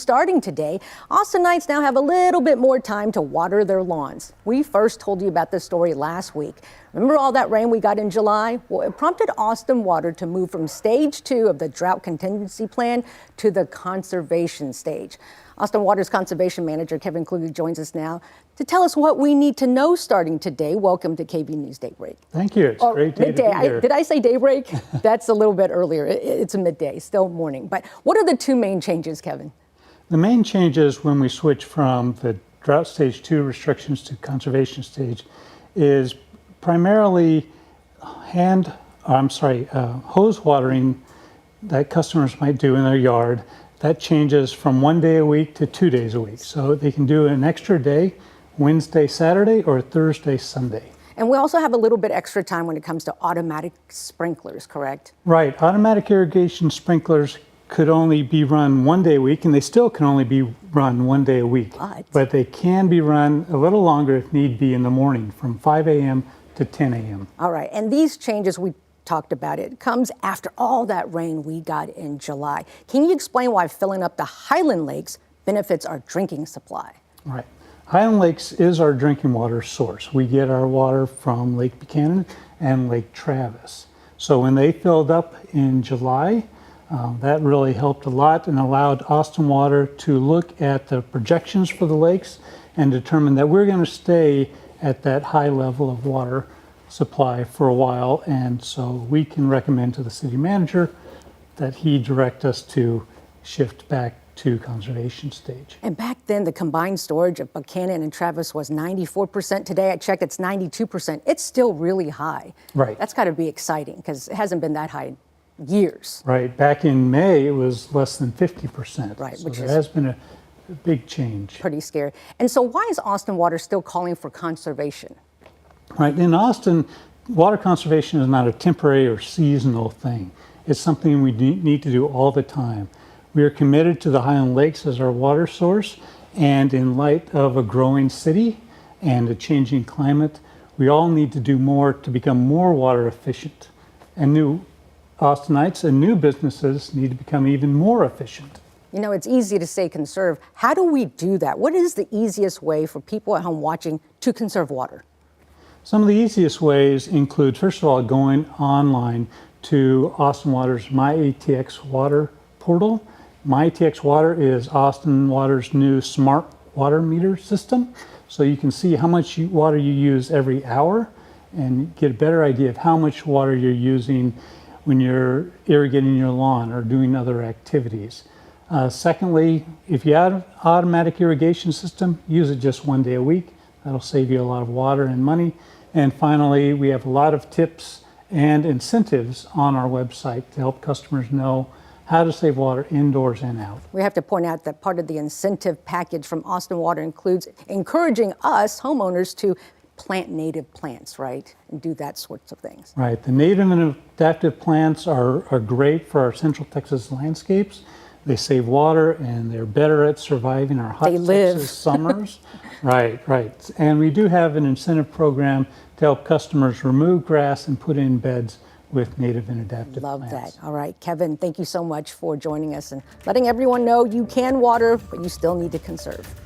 starting today, Austinites now have a little bit more time to water their lawns. We first told you about this story last week. Remember all that rain we got in July? Well, it prompted Austin Water to move from stage 2 of the drought contingency plan to the conservation stage. Austin Water's conservation manager, Kevin Kluge, joins us now to tell us what we need to know starting today. Welcome to KVUE News Daybreak. Thank you. It's great day midday. to be here. Did I say daybreak? That's a little bit earlier. It's a midday, still morning. But what are the two main changes, Kevin? The main changes when we switch from the drought stage 2 restrictions to conservation stage is primarily hose watering that customers might do in their yard. That changes from 1 day a week to 2 days a week. So they can do an extra day, Wednesday, Saturday, or Thursday, Sunday. And we also have a little bit extra time when it comes to automatic sprinklers, correct? Right. Automatic irrigation sprinklers could only be run 1 day a week, and they still can only be run 1 day a week. But they can be run a little longer if need be in the morning, from 5 a.m. to 10 a.m. All right. And these changes, we talked about it, comes after all that rain we got in July. Can you explain why filling up the Highland Lakes benefits our drinking supply? Right. Highland Lakes is our drinking water source. We get our water from Lake Buchanan and Lake Travis. So when they filled up in July, that really helped a lot and allowed Austin Water to look at the projections for the lakes and determine that we're going to stay at that high level of water supply for a while, and so we can recommend to the city manager that he direct us to shift back to conservation stage. And back then, the combined storage of Buchanan and Travis was 94%. Today, I checked, it's 92%. It's still really high. Right. That's got to be exciting because it hasn't been that high in years. Right. Back in May, it was less than 50%. Right. So Which there is has been a big change. Pretty scary. And so why is Austin Water still calling for conservation? Right. In Austin, water conservation is not a temporary or seasonal thing. It's something we need to do all the time. We are committed to the Highland Lakes as our water source, and in light of a growing city and a changing climate, we all need to do more to become more water efficient. And new Austinites and new businesses need to become even more efficient. You know, it's easy to say conserve. How do we do that? What is the easiest way for people at home watching to conserve water? Some of the easiest ways include, first of all, going online to Austin Water's MyATX Water portal. MyATX Water is Austin Water's new smart water meter system. So you can see how much water you use every hour and get a better idea of how much water you're using when you're irrigating your lawn or doing other activities. Secondly, if you have an automatic irrigation system, use it just 1 day a week. That'll save you a lot of water and money. And finally, we have a lot of tips and incentives on our website to help customers know how to save water indoors and out. We have to point out that part of the incentive package from Austin Water includes encouraging us homeowners to plant native plants, right? And do that sorts of things. Right. The native and adaptive plants are great for our Central Texas landscapes. They save water and they're better at surviving our hot Texas summers. Right. And we do have an incentive program to help customers remove grass and put in beds with native and adaptive plants. Love that. All right, Kevin, thank you so much for joining us and letting everyone know you can water, but you still need to conserve.